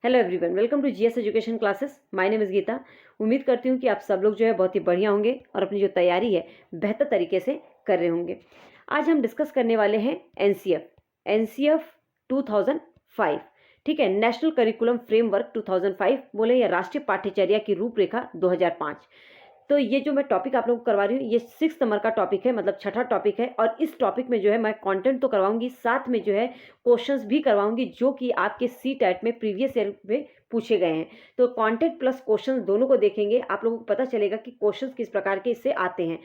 Hello everyone, welcome to GS education classes. My name is Geeta. उम्मीद करती हूँ कि आप सब लोग जो है बहुत ही बढ़िया होंगे और अपनी जो तैयारी है बेहतर तरीके से कर रहे होंगे। आज हम डिस्कस करने वाले हैं एनसीएफ 2005। ठीक है, नेशनल करिकुलम फ्रेमवर्क 2005 बोले या राष्ट्रीय पाठ्यचर्या की रूपरेखा 2005। तो ये जो मैं टॉपिक आप लोगों को करवा रही हूँ ये 6 नंबर का टॉपिक है, मतलब छठा टॉपिक है। और इस टॉपिक में जो है मैं कंटेंट तो करवाऊंगी, साथ में जो है क्वेश्चंस भी करवाऊंगी जो कि आपके सी टेट में प्रीवियस ईयर में पूछे गए हैं। तो कंटेंट प्लस क्वेश्चंस दोनों को देखेंगे, आप लोगों को पता चलेगा कि क्वेश्चंस किस प्रकार के इससे आते हैं।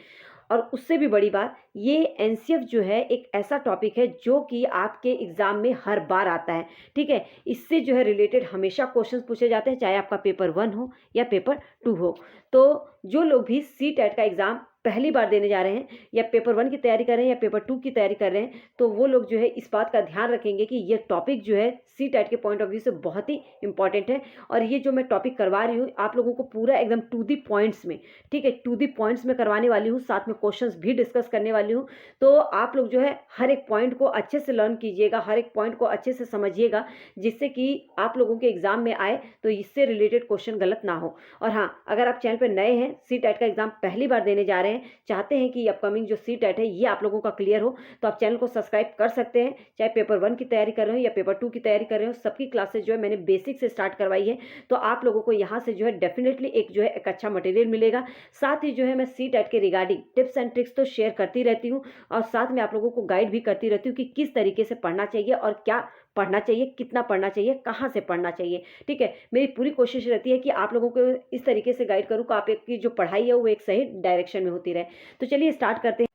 और उससे भी बड़ी बात, ये एनसीएफ जो है एक ऐसा टॉपिक है जो कि आपके एग्जाम में हर बार आता है। ठीक है, इससे जो है रिलेटेड हमेशा क्वेश्चंस पूछे जाते हैं, चाहे आपका पेपर 1 हो या पेपर 2 हो। तो जो लोग भी सी टेट का एग्जाम पहली बार देने जा रहे हैं या पेपर 1 की तैयारी कर रहे हैं या पेपर 2 की तैयारी कर रहे हैं, तो वो लोग जो है इस बात का ध्यान रखेंगे कि ये टॉपिक जो है सी टेट के पॉइंट ऑफ व्यू से बहुत ही इंपॉर्टेंट है। और ये जो मैं टॉपिक करवा रही हूँ आप लोगों को पूरा एकदम टू दी पॉइंट्स में, ठीक है, टू दी पॉइंट्स में करवाने वाली हूँ, साथ में क्वेश्चंस भी डिस्कस करने वाली हूँ। तो आप लोग जो है हर एक पॉइंट को अच्छे से लर्न कीजिएगा, हर एक पॉइंट को अच्छे से समझिएगा, जिससे कि आप लोगों के एग्जाम में आए तो इससे रिलेटेड क्वेश्चन गलत ना हो। और हाँ, अगर आप चैनल पर नए हैं, सी टेट का एग्जाम पहली बार देने जा रहे हैं, चाहते हैं कि अपकमिंग जो सी टेट है ये आप लोगों का क्लियर हो, तो आप चैनल को सब्सक्राइब कर सकते हैं। चाहे पेपर 1 की तैयारी कर रहे हो या पेपर 2 की तैयारी कर रहे हो, सबकी क्लासेस जो है मैंने बेसिक से स्टार्ट करवाई है। तो आप लोगों को यहाँ से जो है डेफिनेटली एक जो है एक अच्छा मटेरियल मिलेगा। साथ ही जो है मैं सी टेट के रिगार्डिंग टिप्स एंड ट्रिक्स तो शेयर करती रहती हूँ, और साथ में आप लोगों को गाइड भी करती रहती हूँ कि किस तरीके से पढ़ना चाहिए और क्या पढ़ना चाहिए, कितना पढ़ना चाहिए, कहाँ से पढ़ना चाहिए। ठीक है, मेरी पूरी कोशिश रहती है कि आप लोगों को इस तरीके से गाइड करूँ कि आपकी जो पढ़ाई है वो एक सही डायरेक्शन में होती रहे। तो चलिए स्टार्ट करते हैं।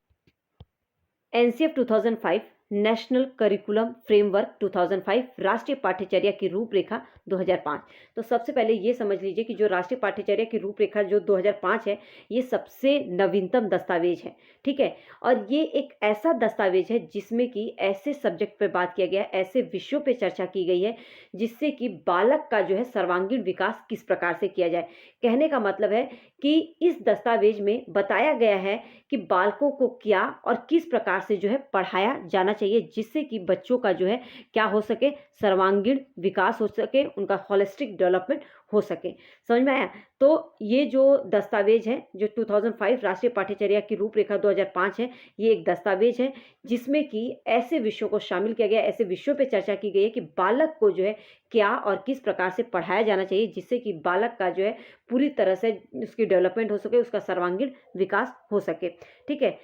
एनसीएफ 2005 नेशनल करिकुलम फ्रेमवर्क 2005 राष्ट्रीय पाठ्यचर्या की रूपरेखा 2005। तो सबसे पहले ये समझ लीजिए कि जो राष्ट्रीय पाठ्यचर्या की रूपरेखा जो 2005 है, ये सबसे नवीनतम दस्तावेज है। ठीक है, और ये एक ऐसा दस्तावेज है जिसमें कि ऐसे सब्जेक्ट पे बात किया गया है, ऐसे विषयों पे चर्चा की गई है जिससे कि बालक का जो है सर्वांगीण विकास किस प्रकार से किया जाए। कहने का मतलब है कि इस दस्तावेज में बताया गया है कि बालकों को क्या और किस प्रकार से जो है पढ़ाया जाना चाहिए, जिससे कि बच्चों का जो है क्या हो सके, सर्वांगीण विकास हो सके, उनका होलिस्टिक डेवलपमेंट हो सके। समझ में आया? तो ये जो दस्तावेज है जो 2005 राष्ट्रीय पाठ्यचर्या की रूपरेखा 2005 है, ये एक दस्तावेज है जिसमें कि ऐसे विषयों को शामिल किया गया, ऐसे विषयों पे चर्चा की गई है कि बालक को जो है क्या और किस प्रकार से पढ़ाया जाना चाहिए, जिससे कि बालक का जो है पूरी तरह से उसकी डेवलपमेंट हो सके, उसका सर्वांगीण विकास हो सके। ठीक है,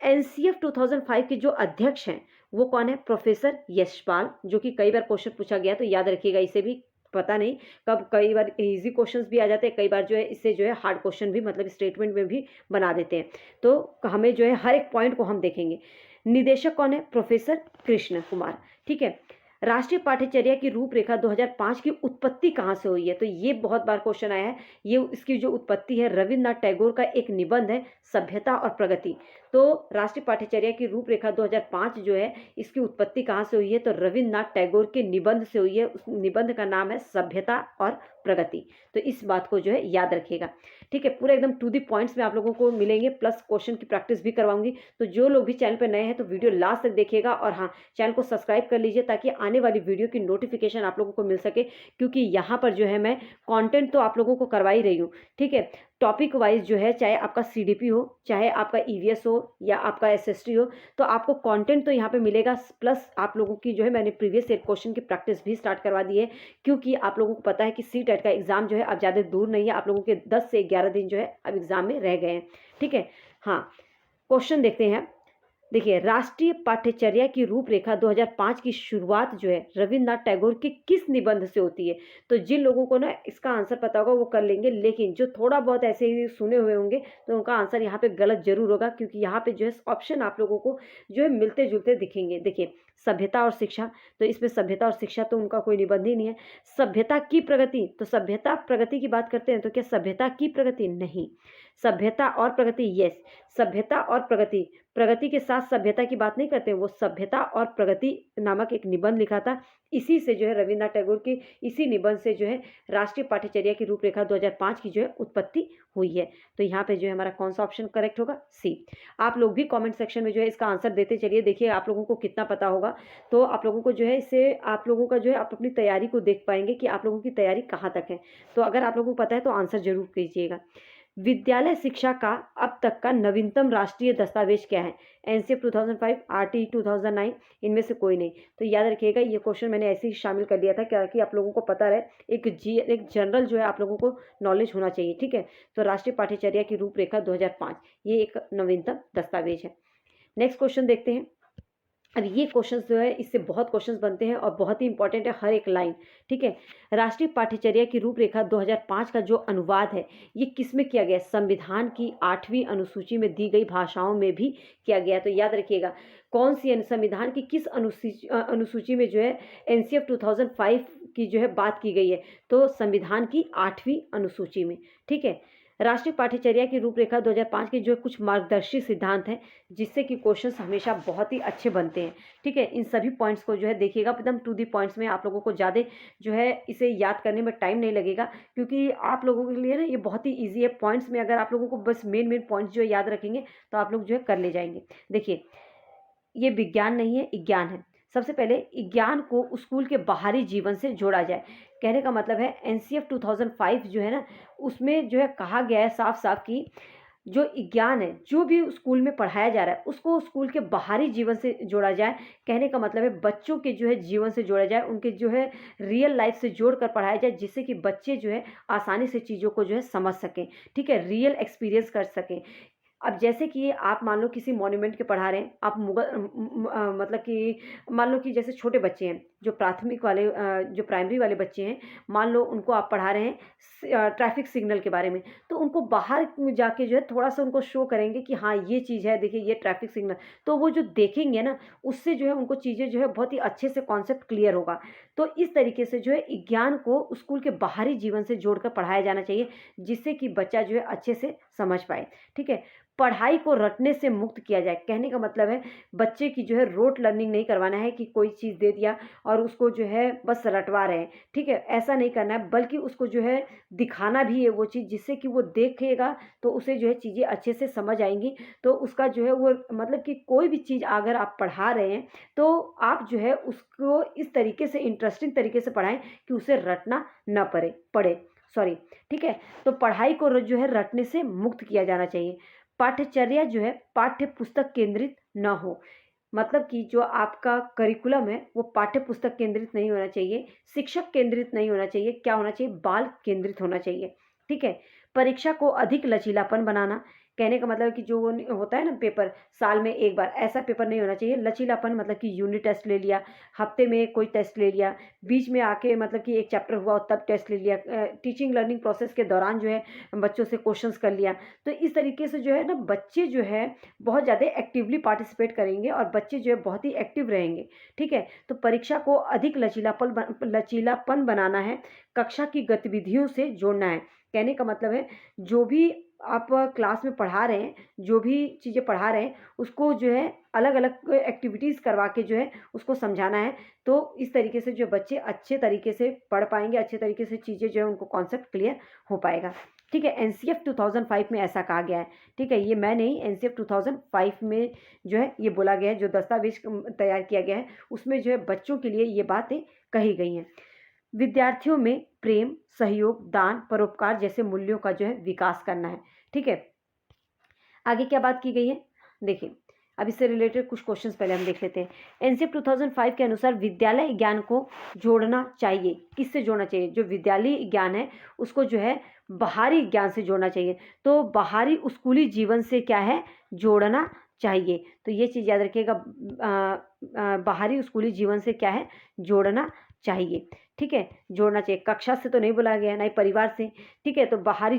एनसीएफ 2005 के जो अध्यक्ष हैं वो कौन है? प्रोफेसर यशपाल, जो कि कई बार क्वेश्चन पूछा गया, तो याद रखिएगा इसे भी। पता नहीं कब कई बार इजी क्वेश्चंस भी आ जाते हैं, कई बार जो है इससे जो है हार्ड क्वेश्चन भी, मतलब स्टेटमेंट में भी बना देते हैं। तो हमें जो है हर एक पॉइंट को हम देखेंगे। निदेशक कौन है? प्रोफेसर कृष्ण कुमार। ठीक है, राष्ट्रीय पाठ्यचर्या की रूपरेखा 2005 की उत्पत्ति कहाँ से हुई है? तो ये बहुत बार क्वेश्चन आया है। ये इसकी जो उत्पत्ति है, रविन्द्रनाथ टैगोर का एक निबंध है, सभ्यता और प्रगति। तो राष्ट्रीय पाठ्यचर्या की रूपरेखा 2005 जो है, इसकी उत्पत्ति कहाँ से हुई है? तो रविन्द्रनाथ टैगोर के निबंध से हुई है। उस निबंध का नाम है सभ्यता और प्रगति। तो इस बात को जो है याद रखिएगा। ठीक है, पूरा एकदम टू दी पॉइंट्स में आप लोगों को मिलेंगे, प्लस क्वेश्चन की प्रैक्टिस भी करवाऊंगी। तो जो लोग भी चैनल पर नए हैं तो वीडियो लास्ट तक देखिएगा, और हाँ, चैनल को सब्सक्राइब कर लीजिए ताकि आने वाली वीडियो की नोटिफिकेशन आप लोगों को मिल सके, क्योंकि यहाँ पर जो है मैं कंटेंट तो आप लोगों को करवा ही रही हूँ। ठीक है, टॉपिक वाइज जो है, चाहे आपका सीडीपी हो, चाहे आपका ईवीएस हो या आपका एसएसटी हो, तो आपको कंटेंट तो यहाँ पे मिलेगा, प्लस आप लोगों की जो है मैंने प्रीवियस ईयर क्वेश्चन की प्रैक्टिस भी स्टार्ट करवा दी है, क्योंकि आप लोगों को पता है कि सी टेट का एग्जाम जो है अब ज़्यादा दूर नहीं है, आप लोगों के 10 से 11 दिन जो है अब एग्जाम में रह गए हैं। ठीक है, हाँ, क्वेश्चन देखते हैं। देखिए, राष्ट्रीय पाठ्यचर्या की रूपरेखा 2005 की शुरुआत जो है रविन्द्रनाथ टैगोर के किस निबंध से होती है? तो जिन लोगों को ना इसका आंसर पता होगा वो कर लेंगे, लेकिन जो थोड़ा बहुत ऐसे ही सुने हुए होंगे तो उनका आंसर यहाँ पे गलत जरूर होगा, क्योंकि यहाँ पे जो है ऑप्शन आप लोगों को जो है मिलते जुलते दिखेंगे। देखिए, सभ्यता और शिक्षा, तो इसमें सभ्यता और शिक्षा तो उनका कोई निबंध ही नहीं है। सभ्यता की प्रगति, तो सभ्यता प्रगति की बात करते हैं, तो क्या सभ्यता की प्रगति? नहीं। सभ्यता और प्रगति, यस, सभ्यता और प्रगति, प्रगति के साथ सभ्यता की बात नहीं करते हैं, वो सभ्यता और प्रगति नामक एक निबंध लिखा था। इसी से जो है रविन्द्रनाथ टैगोर की इसी निबंध से जो है राष्ट्रीय पाठ्यचर्या की रूपरेखा 2005 की जो है उत्पत्ति हुई है। तो यहाँ पे जो है हमारा कौन सा ऑप्शन करेक्ट होगा? सी। आप लोग भी कमेंट सेक्शन में जो है इसका आंसर देते चलिए, देखिए आप लोगों को कितना पता होगा। तो आप लोगों को जो है इससे आप लोगों का जो है आप अपनी तैयारी को देख पाएंगे कि आप लोगों की तैयारी कहाँ तक है। तो अगर आप लोगों को पता है तो आंसर जरूर कीजिएगा। विद्यालय शिक्षा का अब तक का नवीनतम राष्ट्रीय दस्तावेज क्या है? एनसीएफ 2005, आरटी 2009, इनमें से कोई नहीं। तो याद रखिएगा, ये क्वेश्चन मैंने ऐसे ही शामिल कर लिया था क्या कि आप लोगों को पता रहे, एक जनरल जो है आप लोगों को नॉलेज होना चाहिए, ठीक है। तो राष्ट्रीय पाठ्यचर्या की रूपरेखा 2005 ये एक नवीनतम दस्तावेज है। नेक्स्ट क्वेश्चन देखते हैं। अब ये क्वेश्चंस जो है इससे बहुत क्वेश्चंस बनते हैं और बहुत ही इंपॉर्टेंट है हर एक लाइन, ठीक है। राष्ट्रीय पाठ्यचर्या की रूपरेखा 2005 का जो अनुवाद है ये किस में किया गया? संविधान की 8वीं अनुसूची में दी गई भाषाओं में भी किया गया। तो याद रखिएगा कौन सी संविधान की किस अनुसूची में जो है एनसीएफ 2005 की जो है बात की गई है? तो संविधान की 8वीं अनुसूची में, ठीक है। राष्ट्रीय पाठ्यचर्या की रूपरेखा 2005 के जो कुछ मार्गदर्शी सिद्धांत हैं जिससे कि क्वेश्चंस हमेशा बहुत ही अच्छे बनते हैं, ठीक है। इन सभी पॉइंट्स को जो है देखिएगा एकदम टू दी पॉइंट्स में, आप लोगों को ज़्यादा जो है इसे याद करने में टाइम नहीं लगेगा क्योंकि आप लोगों के लिए ना ये बहुत ही ईजी है। पॉइंट्स में अगर आप लोगों को बस मेन पॉइंट्स जो है याद रखेंगे तो आप लोग जो है कर ले जाएंगे। देखिए ये विज्ञान नहीं है, विज्ञान है। सबसे पहले विज्ञान को स्कूल के बाहरी जीवन से जोड़ा जाए। कहने का मतलब है एनसीएफ 2005 जो है ना उसमें जो है कहा गया है साफ साफ कि जो विज्ञान है जो भी स्कूल में पढ़ाया जा रहा है उसको स्कूल के बाहरी जीवन से जोड़ा जाए। कहने का मतलब है बच्चों के जो है जीवन से जोड़ा जाए, उनके जो है रियल लाइफ से जोड़ कर पढ़ाया जाए जिससे कि बच्चे जो है आसानी से चीज़ों को जो है समझ सकें, ठीक है, रियल एक्सपीरियंस कर सकें। अब जैसे कि आप मान लो किसी मॉन्यूमेंट के पढ़ा रहे हैं, आप मतलब कि मान लो कि जैसे छोटे बच्चे हैं जो प्राथमिक वाले जो प्राइमरी वाले बच्चे हैं, मान लो उनको आप पढ़ा रहे हैं ट्रैफिक सिग्नल के बारे में, तो उनको बाहर जाके जो है थोड़ा सा उनको शो करेंगे कि हाँ ये चीज़ है, देखिए ये ट्रैफिक सिग्नल, तो वो जो देखेंगे ना उससे जो है उनको चीज़ें जो है बहुत ही अच्छे से कॉन्सेप्ट क्लियर होगा। तो इस तरीके से जो है विज्ञान को स्कूल के बाहरी जीवन से जोड़कर पढ़ाया जाना चाहिए जिससे कि बच्चा जो है अच्छे से समझ पाए, ठीक है। पढ़ाई को रटने से मुक्त किया जाए। कहने का मतलब है बच्चे की जो है रोट लर्निंग नहीं करवाना है कि कोई चीज़ दे दिया और उसको जो है बस रटवा रहे हैं, ठीक है, ऐसा नहीं करना है, बल्कि उसको जो है दिखाना भी है वो चीज़ जिससे कि वो देखेगा तो उसे जो है चीज़ें अच्छे से समझ आएंगी। तो उसका जो है वो मतलब कि कोई भी चीज़ अगर आप पढ़ा रहे हैं तो आप जो है उसको इस तरीके से इंटरेस्टिंग तरीके से पढ़ाएं कि उसे रटना न पड़े, सॉरी, ठीक है। तो पढ़ाई को जो है रटने से मुक्त किया जाना चाहिए। पाठ्यचर्या जो है पाठ्य पुस्तक केंद्रित न हो, मतलब कि जो आपका करिकुलम है वो पाठ्य पुस्तक केंद्रित नहीं होना चाहिए, शिक्षक केंद्रित नहीं होना चाहिए, क्या होना चाहिए, बाल केंद्रित होना चाहिए, ठीक है। परीक्षा को अधिक लचीलापन बनाना। कहने का मतलब कि जो होता है ना पेपर साल में एक बार, ऐसा पेपर नहीं होना चाहिए। लचीलापन मतलब कि यूनिट टेस्ट ले लिया, हफ्ते में कोई टेस्ट ले लिया, बीच में आके मतलब कि एक चैप्टर हुआ तब टेस्ट ले लिया, टीचिंग लर्निंग प्रोसेस के दौरान जो है बच्चों से क्वेश्चंस कर लिया। तो इस तरीके से जो है ना बच्चे जो है बहुत ज़्यादा एक्टिवली पार्टिसिपेट करेंगे और बच्चे जो है बहुत ही एक्टिव रहेंगे, ठीक है। तो परीक्षा को अधिक लचीलापन बनाना है, कक्षा की गतिविधियों से जोड़ना है। कहने का मतलब है जो भी आप क्लास में पढ़ा रहे हैं, जो भी चीज़ें पढ़ा रहे हैं उसको जो है अलग अलग एक्टिविटीज़ करवा के जो है उसको समझाना है। तो इस तरीके से जो बच्चे अच्छे तरीके से पढ़ पाएंगे, अच्छे तरीके से चीज़ें जो है उनको कॉन्सेप्ट क्लियर हो पाएगा, ठीक है। एनसीएफ 2005 में ऐसा कहा गया है, ठीक है, ये मैं नहीं, एनसीएफ 2005 में जो है ये बोला गया है, जो दस्तावेज तैयार किया गया है उसमें जो है बच्चों के लिए ये बातें कही गई हैं। विद्यार्थियों में प्रेम, सहयोग, दान, परोपकार जैसे मूल्यों का जो है विकास करना है, ठीक है। आगे क्या बात की गई है देखिए, अब इससे रिलेटेड कुछ क्वेश्चंस पहले हम देख लेते हैं। एनसीएफ 2005 के अनुसार विद्यालय ज्ञान को जोड़ना चाहिए। किससे जोड़ना चाहिए? जो विद्यालय ज्ञान है उसको जो है बाहरी ज्ञान से जोड़ना चाहिए। तो बाहरी स्कूली जीवन से क्या है, जोड़ना चाहिए। तो ये चीज़ याद रखिएगा, बाहरी स्कूली जीवन से क्या है, जोड़ना चाहिए, ठीक है। जोड़ना चाहिए, कक्षा से तो नहीं बोला गया, ना ही परिवार से, ठीक है। तो बाहरी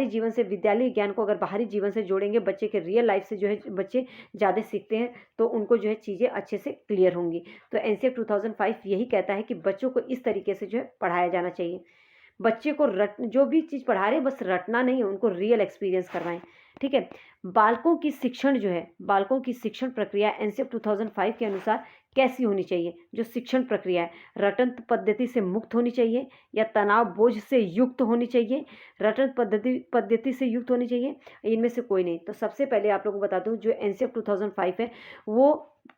जीवन से विद्यालय ज्ञान को अगर बाहरी जीवन से जोड़ेंगे, बच्चे के रियल लाइफ से जो है बच्चे ज़्यादा सीखते हैं तो उनको जो है चीज़ें अच्छे से क्लियर होंगी। तो एनसीएफ 2005 यही कहता है कि बच्चों को इस तरीके से जो है पढ़ाया जाना चाहिए। बच्चे को जो भी चीज़ पढ़ा रहे हैं बस रटना नहीं है, उनको रियल एक्सपीरियंस करवाएं। ठीक है। बालकों की शिक्षण जो है, बालकों की शिक्षण प्रक्रिया एनसीएफ 2005 के अनुसार कैसी होनी चाहिए? जो शिक्षण प्रक्रिया है, रटन पद्धति से मुक्त होनी चाहिए या तनाव बोझ से युक्त होनी चाहिए? रटन पद्धति से युक्त होनी चाहिए, इनमें से कोई नहीं। तो सबसे पहले आप लोगों को बता दूं, जो एनसीएफ 2005 है वो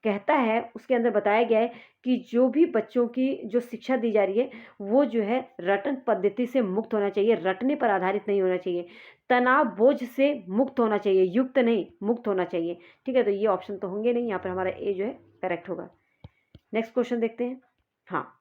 कहता है, उसके अंदर बताया गया है कि जो भी बच्चों की जो शिक्षा दी जा रही है वो जो है रटन पद्धति से मुक्त होना चाहिए, रटने पर आधारित नहीं होना चाहिए, तनाव बोझ से मुक्त होना चाहिए, युक्त नहीं, मुक्त होना चाहिए। ठीक है, तो ये ऑप्शन तो होंगे नहीं, यहाँ पर हमारा ए जो है करेक्ट होगा। नेक्स्ट क्वेश्चन देखते हैं। हाँ,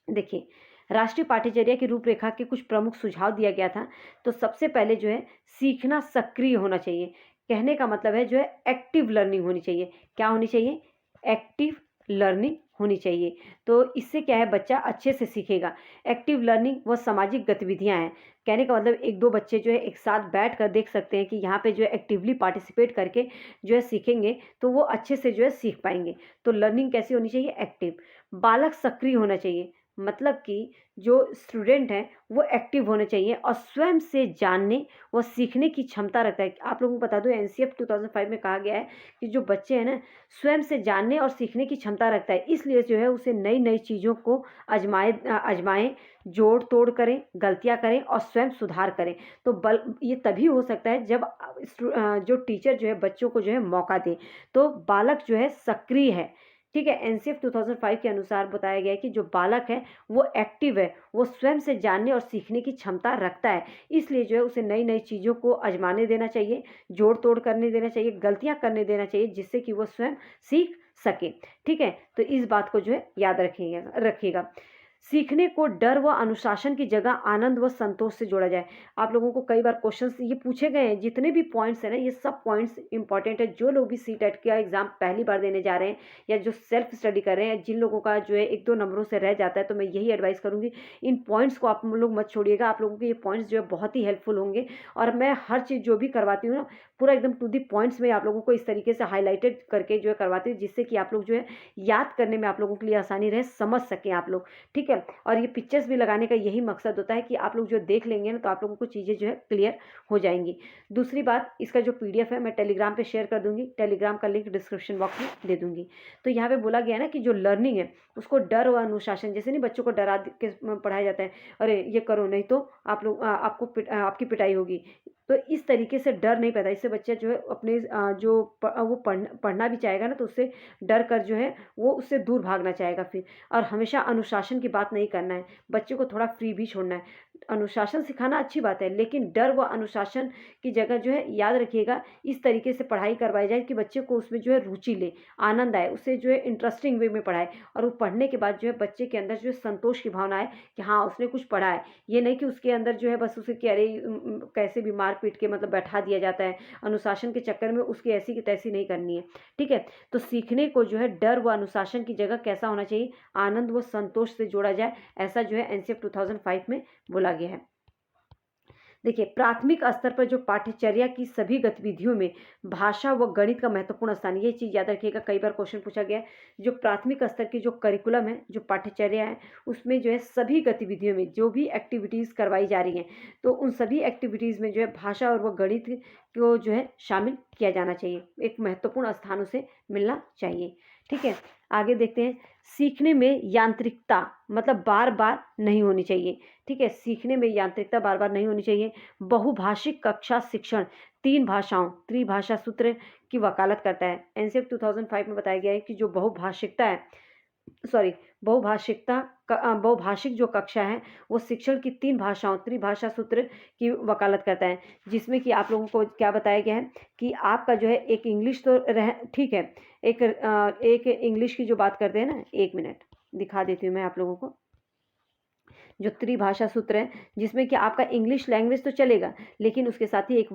देखिए, राष्ट्रीय पाठ्यचर्या की रूपरेखा के कुछ प्रमुख सुझाव दिया गया था। तो सबसे पहले जो है सीखना सक्रिय होना चाहिए। कहने का मतलब है जो है एक्टिव लर्निंग होनी चाहिए। क्या होनी चाहिए? एक्टिव लर्निंग होनी चाहिए। तो इससे क्या है, बच्चा अच्छे से सीखेगा। एक्टिव लर्निंग व सामाजिक गतिविधियां हैं। कहने का मतलब एक दो बच्चे जो है एक साथ बैठ कर देख सकते हैं कि यहाँ पे जो है एक्टिवली पार्टिसिपेट करके जो है सीखेंगे तो वो अच्छे से जो है सीख पाएंगे। तो लर्निंग कैसी होनी चाहिए? एक्टिव। बालक सक्रिय होना चाहिए, मतलब कि जो स्टूडेंट हैं वो एक्टिव होने चाहिए और स्वयं से जानने व सीखने की क्षमता रखता है। आप लोगों को बता दो, एनसीएफ 2005 में कहा गया है कि जो बच्चे हैं ना, स्वयं से जानने और सीखने की क्षमता रखता है, इसलिए जो है उसे नई नई चीज़ों को आजमाएं, जोड़ तोड़ करें, गलतियां करें और स्वयं सुधार करें। तो ये तभी हो सकता है जब जो टीचर जो है बच्चों को जो है मौका दे। तो बालक जो है सक्रिय है। ठीक है, एनसीएफ 2005 के अनुसार बताया गया है कि जो बालक है वो एक्टिव है, वो स्वयं से जानने और सीखने की क्षमता रखता है, इसलिए जो है उसे नई नई चीज़ों को आजमाने देना चाहिए, जोड़ तोड़ करने देना चाहिए, गलतियां करने देना चाहिए, जिससे कि वो स्वयं सीख सके। ठीक है, तो इस बात को जो है याद रखिएगा। सीखने को डर व अनुशासन की जगह आनंद व संतोष से जोड़ा जाए। आप लोगों को कई बार क्वेश्चंस ये पूछे गए हैं, जितने भी पॉइंट्स हैं ना, ये सब पॉइंट्स इंपॉर्टेंट है। जो लोग भी सीटेट का एग्जाम पहली बार देने जा रहे हैं या जो सेल्फ स्टडी कर रहे हैं, जिन लोगों का जो है एक दो नंबरों से रह जाता है, तो मैं यही एडवाइस करूंगी, इन पॉइंट्स को आप लोग मत छोड़िएगा। आप लोगों के ये पॉइंट्स जो है बहुत ही हेल्पफुल होंगे और मैं हर चीज़ जो भी करवाती हूँ ना, पूरा एकदम टू दी पॉइंट्स में आप लोगों को इस तरीके से हाईलाइटेड करके जो है करवाती हूँ, जिससे कि आप लोग जो है याद करने में आप लोगों के लिए आसानी रहे, समझ सकें आप लोग। ठीक है, और ये पिक्चर्स भी लगाने का यही मकसद होता है कि आप लोग जो देख लेंगे ना, तो आप लोगों को चीज़ें जो है क्लियर हो जाएंगी। दूसरी बात, इसका जो पीडीएफ है मैं टेलीग्राम पे शेयर कर दूंगी, टेलीग्राम का लिंक डिस्क्रिप्शन बॉक्स में दे दूंगी। तो यहाँ पे बोला गया ना कि जो लर्निंग है उसको डर और अनुशासन, जैसे नहीं बच्चों को डरा के पढ़ाया जाता है, अरे ये करो नहीं तो आप लोग आपकी पिटाई होगी, तो इस तरीके से डर नहीं पैदा। इससे बच्चा जो है अपने वो पढ़ना भी चाहेगा ना, तो उससे डर कर जो है वो उससे दूर भागना चाहेगा फिर। और हमेशा अनुशासन की बात नहीं करना है, बच्चे को थोड़ा फ्री भी छोड़ना है। अनुशासन सिखाना अच्छी बात है, लेकिन डर व अनुशासन की जगह जो है याद रखिएगा, इस तरीके से पढ़ाई करवाई जाए कि बच्चे को उसमें जो है रुचि ले, आनंद आए, उसे जो है इंटरेस्टिंग वे में पढ़ाए, और वो पढ़ने के बाद जो है बच्चे के अंदर जो है संतोष की भावना है कि हाँ उसने कुछ पढ़ा है। ये नहीं कि उसके अंदर जो है बस उसे कि अरे कैसे भी मार पीट के मतलब बैठा दिया जाता है, अनुशासन के चक्कर में उसकी ऐसी की तैसी नहीं करनी है। ठीक है, तो सीखने को जो है डर व अनुशासन की जगह कैसा होना चाहिए? आनंद व संतोष से जोड़ा जाए, ऐसा जो है एनसीएफ 2005 में बोला गया है। देखिए, प्राथमिक स्तर पर जो पाठ्यचर्या की सभी गतिविधियों में भाषा व गणित का महत्वपूर्ण स्थान, ये चीज़ याद रखिएगा, कई बार क्वेश्चन पूछा गया है। जो प्राथमिक स्तर की जो करिकुलम है, जो पाठ्यचर्या है, उसमें जो है सभी गतिविधियों में जो भी एक्टिविटीज़ करवाई जा रही हैं, तो उन सभी एक्टिविटीज़ में जो है भाषा और वह गणित को जो है शामिल किया जाना चाहिए, एक महत्वपूर्ण स्थान उसे मिलना चाहिए। ठीक है, आगे देखते हैं। सीखने में यांत्रिकता मतलब बार बार नहीं होनी चाहिए। ठीक है, सीखने में यांत्रिकता बार बार नहीं होनी चाहिए। बहुभाषिक कक्षा शिक्षण 3 भाषाओं त्रिभाषा सूत्र की वकालत करता है। एनसीएफ 2005 में बताया गया है कि जो बहुभाषिकता है, सॉरी बहुभाषिक जो कक्षा है वो शिक्षण की 3 भाषाओं त्रिभाषा सूत्र की वकालत करता है, जिसमें कि आप लोगों को क्या बताया गया है कि आपका जो है एक इंग्लिश तो ठीक है, एक इंग्लिश की जो बात करते हैं ना, 1 मिनट दिखा देती हूँ मैं आप लोगों को। जो त्रिभाषा सूत्र है, जिसमें कि आपका इंग्लिश लैंग्वेज तो चलेगा, लेकिन उसके साथ ही एक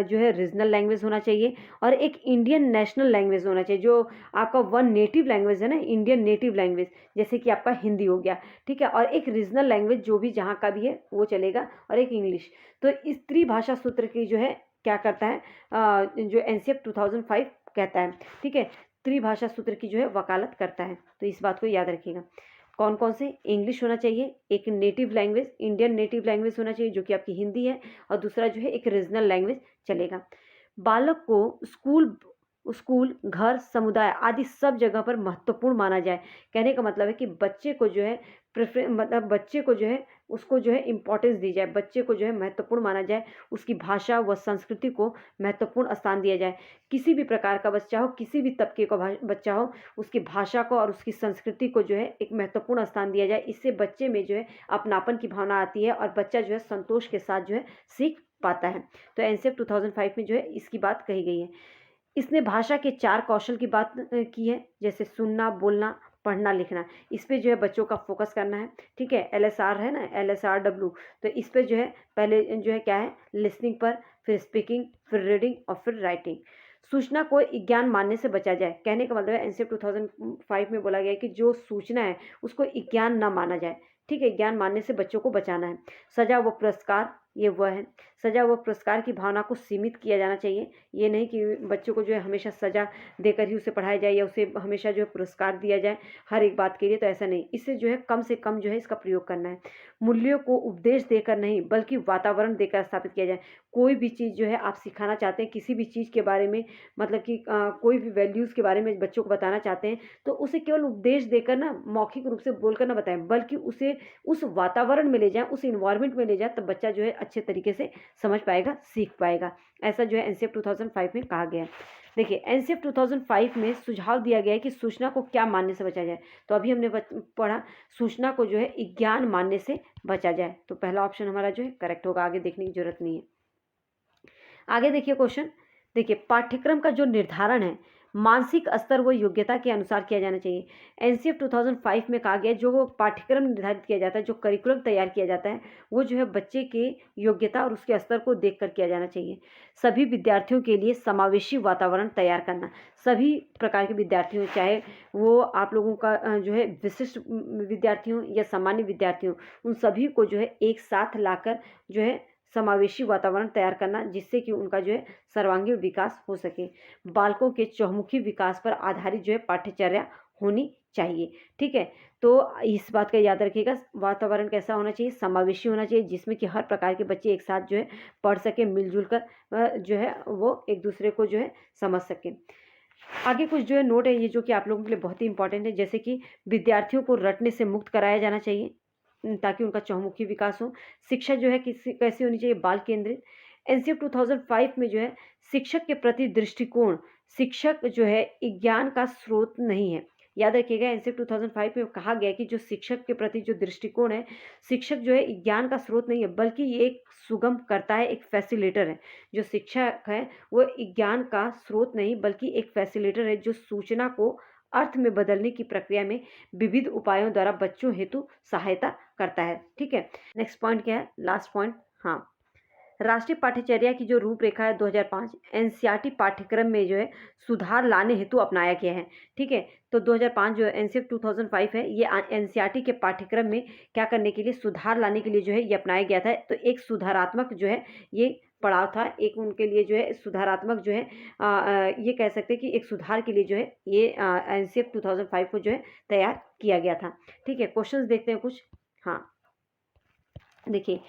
जो है रीजनल लैंग्वेज होना चाहिए और एक इंडियन नेशनल लैंग्वेज होना चाहिए। जो आपका वन नेटिव लैंग्वेज है ना, इंडियन नेटिव लैंग्वेज, जैसे कि आपका हिंदी हो गया, ठीक है, और एक रीजनल लैंग्वेज जो भी जहाँ का भी है वो चलेगा, और एक इंग्लिश। तो इस त्रिभाषा सूत्र की जो है क्या करता है, जो एनसीएफ 2005 कहता है। ठीक है, त्रिभाषा सूत्र की जो है वकालत करता है, तो इस बात को याद रखिएगा। कौन कौन से? इंग्लिश होना चाहिए, एक native language, Indian native language होना चाहिए जो कि आपकी हिंदी है, और दूसरा जो है एक रीजनल लैंग्वेज चलेगा। बालक को स्कूल, घर, समुदाय आदि सब जगह पर महत्वपूर्ण माना जाए। कहने का मतलब है कि बच्चे को जो है मतलब बच्चे को जो है उसको जो है इम्पोर्टेंस दी जाए, बच्चे को जो है महत्वपूर्ण माना जाए, उसकी भाषा व संस्कृति को महत्वपूर्ण स्थान दिया जाए। किसी भी प्रकार का बच्चा हो, किसी भी तबके का बच्चा हो, उसकी भाषा को और उसकी संस्कृति को जो है एक महत्वपूर्ण स्थान दिया जाए। इससे बच्चे में जो है अपनापन की भावना आती है और बच्चा जो है संतोष के साथ जो है सीख पाता है। तो एनसीएफ 2005 में जो है इसकी बात कही गई है। इसने भाषा के 4 कौशल की बात की है, जैसे सुनना, बोलना, पढ़ना, लिखना। इस पे जो है बच्चों का फोकस करना है, ठीक है। एलएसआर है ना, एलएसआरडब्ल्यू, तो इस पे जो है पहले जो है क्या है, लिसनिंग पर, फिर स्पीकिंग, फिर रीडिंग और फिर राइटिंग। सूचना को ज्ञान मानने से बचा जाए। कहने का मतलब है एनसीएफ 2005 में बोला गया है कि जो सूचना है उसको ज्ञान ना माना जाए, ठीक है, ज्ञान मानने से बच्चों को बचाना है। सजा व पुरस्कार, ये वह है, सजा व पुरस्कार की भावना को सीमित किया जाना चाहिए। ये नहीं कि बच्चों को जो है हमेशा सजा देकर ही उसे पढ़ाया जाए या उसे हमेशा जो है पुरस्कार दिया जाए हर एक बात के लिए, तो ऐसा नहीं। इससे जो है कम से कम जो है इसका प्रयोग करना है। मूल्यों को उपदेश देकर नहीं बल्कि वातावरण देकर स्थापित किया जाए। कोई भी चीज़ जो है आप सिखाना चाहते हैं, किसी भी चीज़ के बारे में, मतलब कि कोई भी वैल्यूज़ के बारे में बच्चों को बताना चाहते हैं, तो उसे केवल उपदेश देकर ना, मौखिक रूप से बोलकर ना बताएं, बल्कि उसे उस वातावरण में ले जाएं, उस इन्वायरमेंट में ले जाएं, तब बच्चा जो है अच्छे तरीके से समझ पाएगा, सीख पाएगा। ऐसा जो है एनसीएफ 2005 में कहा गया है। देखिए एनसीएफ 2005 में सुझाव दिया गया है कि सूचना को क्या मानने से बचा जाए। तो अभी हमने पढ़ा सूचना को जो है ज्ञान मानने से बचा जाए, तो पहला ऑप्शन हमारा जो है करेक्ट होगा, आगे देखने की जरूरत नहीं है। आगे देखिए क्वेश्चन, देखिए पाठ्यक्रम का जो निर्धारण है मानसिक स्तर व योग्यता के अनुसार किया जाना चाहिए। एनसीएफ 2005 में कहा गया जो वो पाठ्यक्रम निर्धारित किया जाता है, जो करिकुलम तैयार किया जाता है, वो जो है बच्चे के योग्यता और उसके स्तर को देखकर किया जाना चाहिए। सभी विद्यार्थियों के लिए समावेशी वातावरण तैयार करना, सभी प्रकार के विद्यार्थियों, चाहे वो आप लोगों का जो है विशिष्ट विद्यार्थियों या सामान्य विद्यार्थियों, उन सभी को जो है एक साथ लाकर जो है समावेशी वातावरण तैयार करना, जिससे कि उनका जो है सर्वांगीण विकास हो सके। बालकों के चहुमुखी विकास पर आधारित जो है पाठ्यचर्या होनी चाहिए, ठीक है। तो इस बात का याद रखिएगा, वातावरण कैसा होना चाहिए, समावेशी होना चाहिए, जिसमें कि हर प्रकार के बच्चे एक साथ जो है पढ़ सके, मिलजुल कर जो है वो एक दूसरे को जो है समझ सके। आगे कुछ जो है नोट है ये जो कि आप लोगों के लिए बहुत ही इंपॉर्टेंट है, जैसे कि विद्यार्थियों को रटने से मुक्त कराया जाना चाहिए ताकि उनका चहुमुखी विकास हो। शिक्षा जो है कैसी होनी चाहिए, बाल केंद्रित। एनसीएफ 2005 में जो है शिक्षक के प्रति दृष्टिकोण, शिक्षक जो है ज्ञान का स्रोत नहीं है। याद रखिएगा एनसीएफ 2005 में कहा गया कि जो शिक्षक के प्रति जो दृष्टिकोण है, शिक्षक जो है ज्ञान का स्रोत नहीं है, बल्कि ये एक सुगम करता है, एक फैसिलिटेटर है। जो शिक्षक है वो ज्ञान का स्रोत नहीं बल्कि एक फैसिलिटेटर है, जो सूचना को अर्थ में बदलने की प्रक्रिया में विविध उपायों द्वारा बच्चों हेतु सहायता करता है, ठीक है। नेक्स्ट पॉइंट क्या है, लास्ट पॉइंट, हाँ, राष्ट्रीय पाठ्यचर्या की जो रूपरेखा है 2005 एनसीईआरटी पाठ्यक्रम में जो है सुधार लाने हेतु अपनाया गया है, ठीक है। तो 2005 जो एनसीएफ 2005 है, ये एनसीईआरटी के पाठ्यक्रम में क्या करने के लिए, सुधार लाने के लिए जो है ये अपनाया गया था। तो एक सुधारात्मक जो है ये पड़ाव था, एक उनके लिए जो है सुधारात्मक जो है ये कह सकते हैं कि एक सुधार के लिए जो है ये एनसीएफ 2005 को जो है तैयार किया गया था, ठीक है। क्वेश्चंस देखते हैं कुछ, हाँ देखिए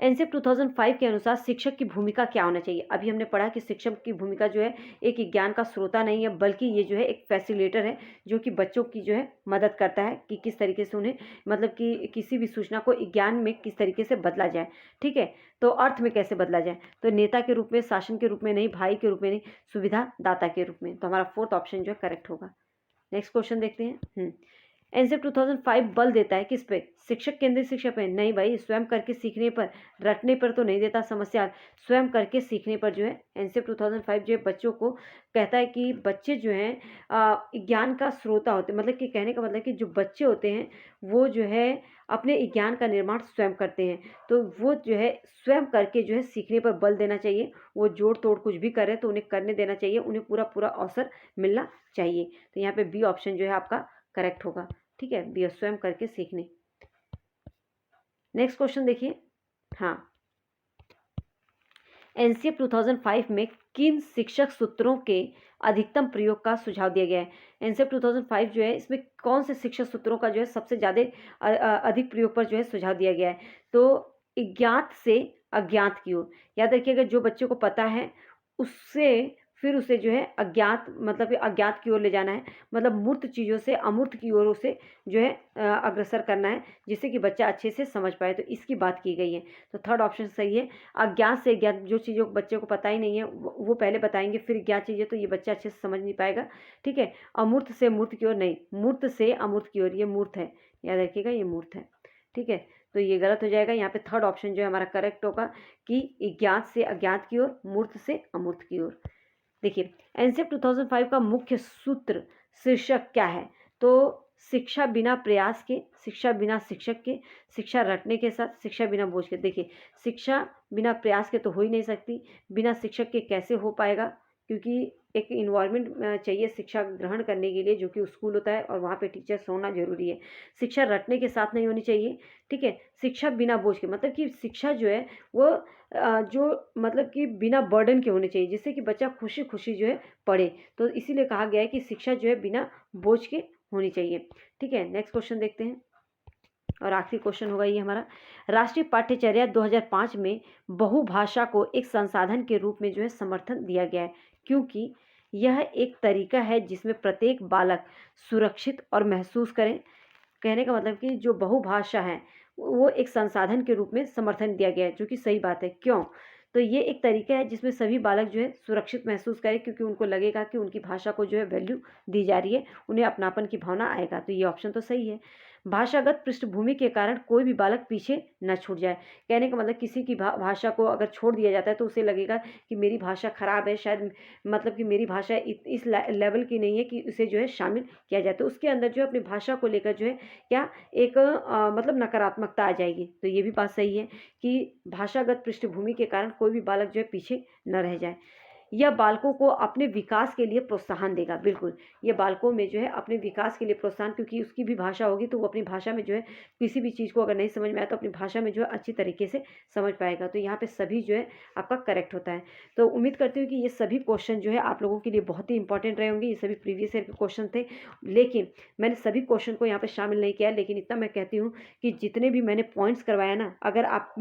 एनसीएफ 2005 के अनुसार शिक्षक की भूमिका क्या होना चाहिए। अभी हमने पढ़ा कि शिक्षक की भूमिका जो है एक ज्ञान का स्रोता नहीं है, बल्कि ये जो है एक फैसिलिटेटर है, जो कि बच्चों की जो है मदद करता है कि किस तरीके से उन्हें, मतलब कि किसी भी सूचना को ज्ञान में किस तरीके से बदला जाए, ठीक है। तो अर्थ में कैसे बदला जाए, तो नेता के रूप में, शासन के रूप में नहीं, भाई के रूप में नहीं, सुविधा दाता के रूप में। तो हमारा फोर्थ ऑप्शन जो है करेक्ट होगा। नेक्स्ट क्वेश्चन देखते हैं। एनसीएफ 2005 बल देता है किस पे, शिक्षक केंद्रित शिक्षा पे नहीं भाई, स्वयं करके सीखने पर, रटने पर तो नहीं देता समस्या, स्वयं करके सीखने पर जो है एनसीएफ 2005 जो है बच्चों को कहता है कि बच्चे जो हैं ज्ञान का स्रोता होते हैं, मतलब कि कहने का मतलब कि जो बच्चे होते हैं वो जो है अपने ज्ञान का निर्माण स्वयं करते हैं। तो वो जो है स्वयं करके जो है सीखने पर बल देना चाहिए, वो जोड़ तोड़ कुछ भी करे तो उन्हें करने देना चाहिए, उन्हें पूरा पूरा अवसर मिलना चाहिए। तो यहाँ पे बी ऑप्शन जो है आपका करेक्ट होगा, ठीक है, बी स्वयं करके सीखने। नेक्स्ट क्वेश्चन देखिए, हाँ, एनसीएफ 2005 में किन शिक्षक सूत्रों के अधिकतम प्रयोग का सुझाव दिया गया है? एनसीईआरटी 2005 जो है इसमें कौन से शिक्षक सूत्रों का जो है सबसे ज़्यादा अधिक प्रयोग पर जो है सुझाव दिया गया है? तो ज्ञात से अज्ञात की ओर। याद रखिएगा, जो बच्चे को पता है उससे फिर उसे जो है अज्ञात मतलब कि अज्ञात की ओर ले जाना है, मतलब मूर्त चीज़ों से अमूर्त की ओर उसे जो है अग्रसर करना है, जिससे कि बच्चा अच्छे से समझ पाए। तो इसकी बात की गई है। तो थर्ड ऑप्शन सही है। अज्ञात से ज्ञात, जो चीज़ों को बच्चे को पता ही नहीं है वो पहले बताएंगे, फिर ज्ञात चीज़ें तो ये बच्चा अच्छे से समझ नहीं पाएगा। ठीक है, अमूर्त से मूर्त की ओर नहीं, मूर्त से अमूर्त की ओर, ये मूर्त है, याद रखिएगा ये मूर्त है। ठीक है, तो ये गलत हो जाएगा। यहाँ पे थर्ड ऑप्शन जो है हमारा करेक्ट होगा कि ज्ञात से अज्ञात की ओर, मूर्त से अमूर्त की ओर। देखिए, एनसीईआरटी 2005 का मुख्य सूत्र शीर्षक क्या है? तो शिक्षा बिना प्रयास के, शिक्षा बिना शिक्षक के, शिक्षा रटने के साथ, शिक्षा बिना बोझ के। देखिए, शिक्षा बिना प्रयास के तो हो ही नहीं सकती, बिना शिक्षक के कैसे हो पाएगा? क्योंकि एक इन्वायरमेंट चाहिए शिक्षा ग्रहण करने के लिए, जो कि स्कूल होता है और वहाँ पे टीचर्स होना जरूरी है। शिक्षा रटने के साथ नहीं होनी चाहिए। ठीक है, शिक्षा बिना बोझ के, मतलब कि शिक्षा जो है वो जो मतलब कि बिना बर्डन के होने चाहिए, जिससे कि बच्चा खुशी खुशी जो है पढ़े। तो इसीलिए कहा गया है कि शिक्षा जो है बिना बोझ के होनी चाहिए। ठीक है, नेक्स्ट क्वेश्चन देखते हैं और आखिरी क्वेश्चन होगा ये हमारा। राष्ट्रीय पाठ्यचर्या 2005 में बहुभाषा को एक संसाधन के रूप में जो है समर्थन दिया गया है, क्योंकि यह एक तरीका है जिसमें प्रत्येक बालक सुरक्षित और महसूस करें। कहने का मतलब कि जो बहुभाषा है वो एक संसाधन के रूप में समर्थन दिया गया है, जो कि सही बात है। क्यों? तो ये एक तरीका है जिसमें सभी बालक जो है सुरक्षित महसूस करें, क्योंकि उनको लगेगा कि उनकी भाषा को जो है वैल्यू दी जा रही है, उन्हें अपनापन की भावना आएगा। तो ये ऑप्शन तो सही है। भाषागत पृष्ठभूमि के कारण कोई भी बालक पीछे न छूट जाए। कहने का मतलब किसी की भाषा को अगर छोड़ दिया जाता है तो उसे लगेगा कि मेरी भाषा खराब है, शायद मतलब कि मेरी भाषा इस लेवल की नहीं है कि उसे जो है शामिल किया जाए। तो उसके अंदर जो है अपनी भाषा को लेकर जो है क्या एक मतलब नकारात्मकता आ जाएगी। तो ये भी बात सही है कि भाषागत पृष्ठभूमि के कारण कोई भी बालक जो है पीछे न रह जाए। यह बालकों को अपने विकास के लिए प्रोत्साहन देगा। बिल्कुल, ये बालकों में जो है अपने विकास के लिए प्रोत्साहन, क्योंकि उसकी भी भाषा होगी तो वो अपनी भाषा में जो है किसी भी चीज़ को अगर नहीं समझ में आया तो अपनी भाषा में जो है अच्छी तरीके से समझ पाएगा। तो यहाँ पे सभी जो है आपका करेक्ट होता है। तो उम्मीद करती हूँ कि ये सभी क्वेश्चन जो है आप लोगों के लिए बहुत ही इंपॉर्टेंट रहे होंगे। ये सभी प्रीवियस ईयर के क्वेश्चन थे, लेकिन मैंने सभी क्वेश्चन को यहाँ पर शामिल नहीं किया। लेकिन इतना मैं कहती हूँ कि जितने भी मैंने पॉइंट्स करवाया ना, अगर आप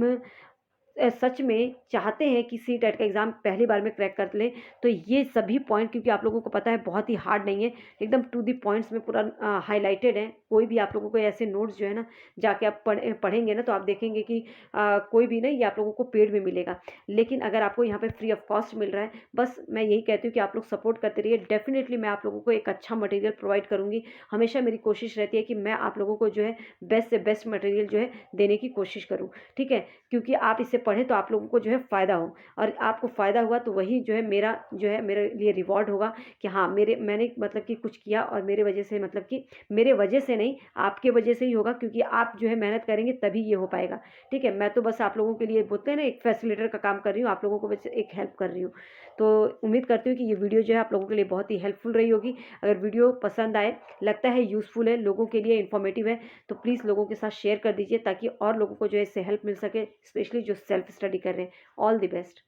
सच में चाहते हैं कि सीटेट का एग्ज़ाम पहली बार में क्रैक कर लें, तो ये सभी पॉइंट, क्योंकि आप लोगों को पता है बहुत ही हार्ड नहीं है, एकदम टू दी पॉइंट्स में पूरा हाइलाइटेड है। कोई भी आप लोगों को ऐसे नोट्स जो है ना जाके आप पढ़ेंगे ना तो आप देखेंगे कि कोई भी नहीं, ये आप लोगों को पेड में मिलेगा। लेकिन अगर आपको यहाँ पे फ्री ऑफ कॉस्ट मिल रहा है, बस मैं यही कहती हूँ कि आप लोग सपोर्ट करते रहिए। डेफिनेटली मैं आप लोगों को एक अच्छा मटेरियल प्रोवाइड करूँगी। हमेशा मेरी कोशिश रहती है कि मैं आप लोगों को जो है बेस्ट से बेस्ट मटेरियल जो है देने की कोशिश करूँ। ठीक है, क्योंकि आप इससे पढ़ें तो आप लोगों को जो है फ़ायदा हो, और आपको फ़ायदा हुआ तो वही जो है मेरे लिए रिवॉर्ड होगा कि हाँ मैंने मतलब कि कुछ किया, और मेरे वजह से मतलब कि मेरे वजह से नहीं, आपके वजह से ही होगा, क्योंकि आप जो है मेहनत करेंगे तभी ये हो पाएगा। ठीक है, मैं तो बस आप लोगों के लिए बोलते हैं ना एक फैसिलिटेटर का काम कर रही हूँ, आप लोगों को बस एक हेल्प कर रही हूँ। तो उम्मीद करती हूँ कि ये वीडियो जो है आप लोगों के लिए बहुत ही हेल्पफुल रही होगी। अगर वीडियो पसंद आए, लगता है यूज़फुल है, लोगों के लिए इन्फॉर्मेटिव है, तो प्लीज़ लोगों के साथ शेयर कर दीजिए ताकि और लोगों को जो है इससे हेल्प मिल सके, स्पेशली जो सेल्फ स्टडी कर रहे हैं। All the best.